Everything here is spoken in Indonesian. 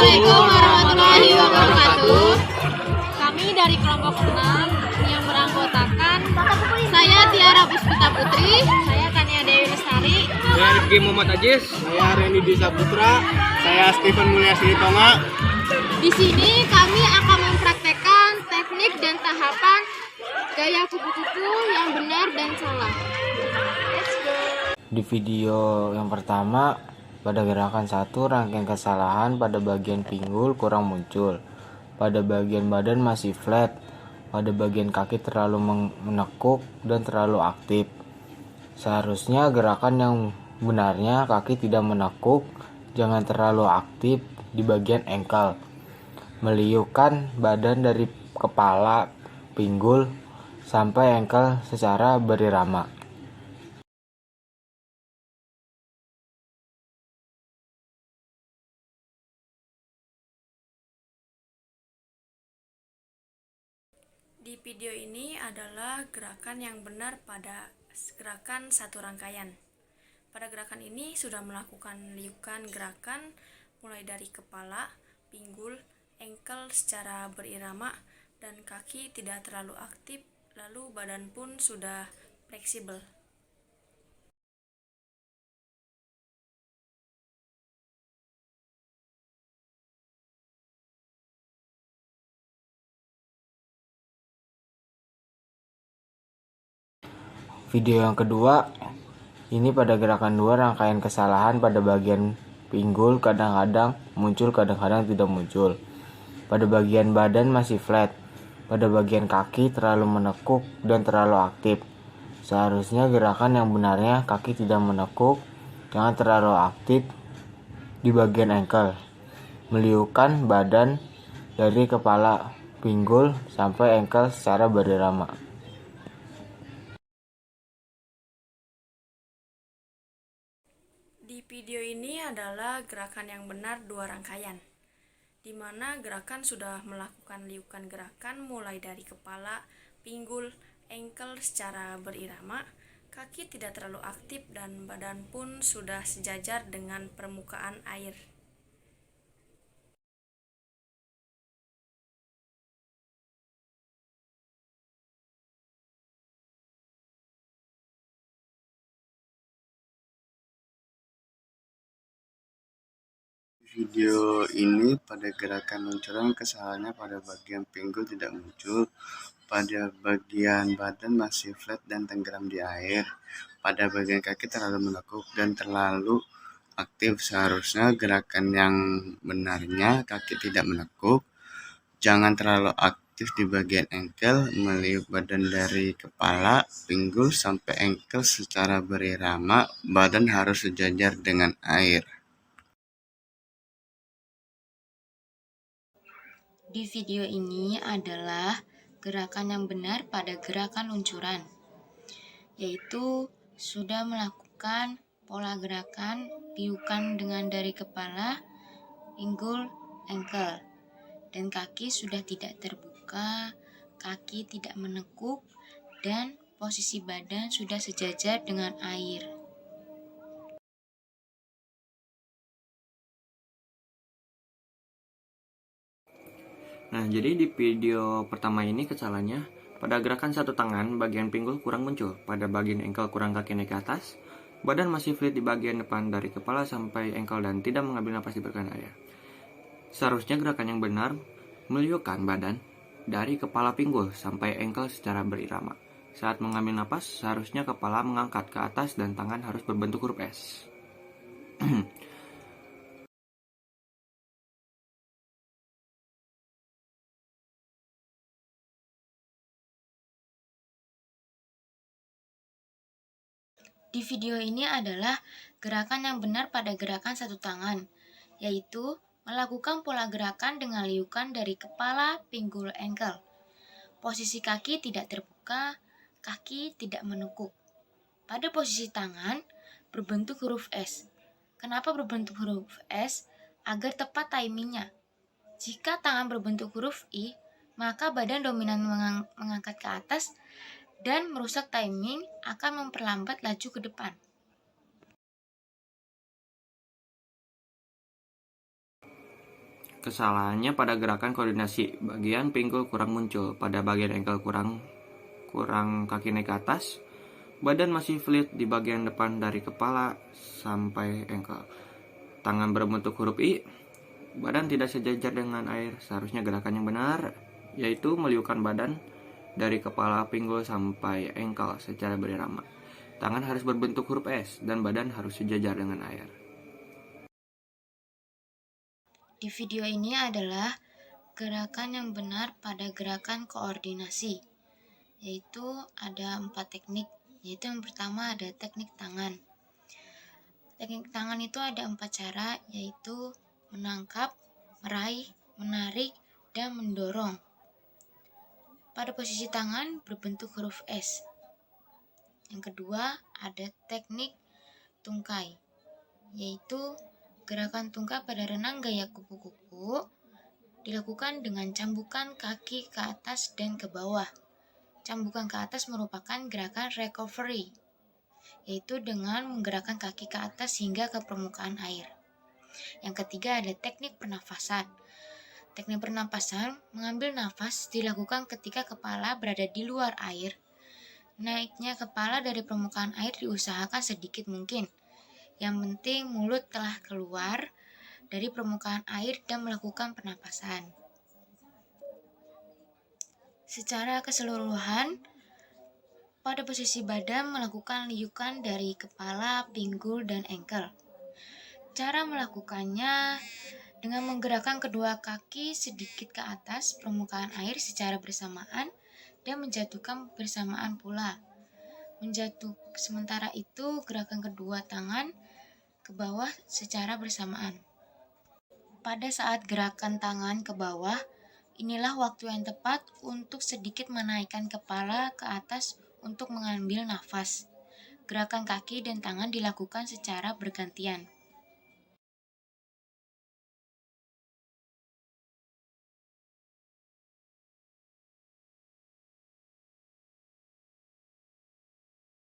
Assalamualaikum warahmatullahi wabarakatuh. Kami dari kelompok 6 yang beranggotakan saya Tiara Puspita Putri, saya Tania Dewi Lestari, saya Rifki Muhammad Ajis, saya Reni Disa Putra, saya Stephen Mulyasri Tonga. Di sini kami akan mempraktekkan teknik dan tahapan gaya kupu-kupu yang benar dan salah. Let's go. Di video yang pertama, pada gerakan 1, rangkaian kesalahan pada bagian pinggul kurang muncul. Pada bagian badan masih flat. Pada bagian kaki terlalu menekuk dan terlalu aktif. Seharusnya gerakan yang benarnya kaki tidak menekuk, jangan terlalu aktif di bagian ankle. Meliukkan badan dari kepala, pinggul, sampai ankle secara berirama. Di video ini adalah gerakan yang benar pada gerakan 1 rangkaian. Pada gerakan ini sudah melakukan liukan gerakan mulai dari kepala, pinggul, ankle secara berirama, dan kaki tidak terlalu aktif, lalu badan pun sudah fleksibel. Video yang kedua, ini pada gerakan 2, rangkaian kesalahan pada bagian pinggul kadang-kadang muncul, kadang-kadang tidak muncul. Pada bagian badan masih flat. Pada bagian kaki terlalu menekuk dan terlalu aktif. Seharusnya gerakan yang benarnya kaki tidak menekuk, jangan terlalu aktif di bagian ankle. Meliukkan badan dari kepala, pinggul, sampai ankle secara berirama. Di video ini adalah gerakan yang benar 2 rangkaian, di mana gerakan sudah melakukan liukan gerakan mulai dari kepala, pinggul, ankle secara berirama, kaki tidak terlalu aktif dan badan pun sudah sejajar dengan permukaan air. Video ini pada gerakan luncuran kesalahannya pada bagian pinggul tidak muncul, pada bagian badan masih flat dan tenggelam di air, pada bagian kaki terlalu menekuk dan terlalu aktif. Seharusnya gerakan yang benarnya kaki tidak menekuk, jangan terlalu aktif di bagian ankle, meliuk badan dari kepala, pinggul, sampai ankle secara berirama, badan harus sejajar dengan air. Di video ini adalah gerakan yang benar pada gerakan luncuran, yaitu sudah melakukan pola gerakan liukan dengan dari kepala, pinggul, ankle, dan kaki sudah tidak terbuka, kaki tidak menekuk, dan posisi badan sudah sejajar dengan air. Nah, jadi di video pertama ini kesalahannya pada gerakan 1 tangan, bagian pinggul kurang muncul, pada bagian ankle kurang kaki naik ke atas, badan masih flat di bagian depan dari kepala sampai ankle dan tidak mengambil napas di permukaan air. Seharusnya gerakan yang benar meliukkan badan dari kepala pinggul sampai ankle secara berirama. Saat mengambil napas, seharusnya kepala mengangkat ke atas dan tangan harus berbentuk huruf S. Di video ini adalah gerakan yang benar pada gerakan 1 tangan, yaitu melakukan pola gerakan dengan liukan dari kepala, pinggul, ankle. Posisi kaki tidak terbuka, kaki tidak menekuk. Pada posisi tangan, berbentuk huruf S. Kenapa berbentuk huruf S? Agar tepat timingnya. Jika tangan berbentuk huruf I, maka badan dominan mengangkat ke atas dan merusak timing, akan memperlambat laju ke depan. kesalahannya pada gerakan koordinasi. Bagian pinggul kurang muncul, pada bagian ankle kurang kaki naik ke atas, badan masih flat di bagian depan dari kepala sampai ankle. Tangan berbentuk huruf I, badan tidak sejajar dengan air. Seharusnya gerakan yang benar yaitu meliukkan badan dari kepala pinggul sampai ankle secara berirama. Tangan harus berbentuk huruf S dan badan harus sejajar dengan air. Di video ini adalah gerakan yang benar pada gerakan koordinasi, yaitu ada 4 teknik, yaitu yang pertama ada teknik tangan. Teknik tangan itu ada 4 cara, yaitu menangkap, meraih, menarik, dan mendorong. Pada posisi tangan berbentuk huruf S. Yang kedua ada teknik tungkai, yaitu gerakan tungkai pada renang gaya kupu-kupu dilakukan dengan cambukan kaki ke atas dan ke bawah. Cambukan ke atas merupakan gerakan recovery, yaitu dengan menggerakkan kaki ke atas hingga ke permukaan air. Yang ketiga ada teknik pernafasan. Teknik pernapasan mengambil nafas dilakukan ketika kepala berada di luar air. Naiknya kepala dari permukaan air diusahakan sedikit mungkin. Yang penting mulut telah keluar dari permukaan air dan melakukan pernapasan. Secara keseluruhan, pada posisi badan melakukan liukan dari kepala, pinggul, dan ankle. Cara melakukannya dengan menggerakkan kedua kaki sedikit ke atas permukaan air secara bersamaan dan menjatuhkan bersamaan pula. Sementara itu gerakan kedua tangan ke bawah secara bersamaan. Pada saat gerakan tangan ke bawah, inilah waktu yang tepat untuk sedikit menaikkan kepala ke atas untuk mengambil nafas. Gerakan kaki dan tangan dilakukan secara bergantian.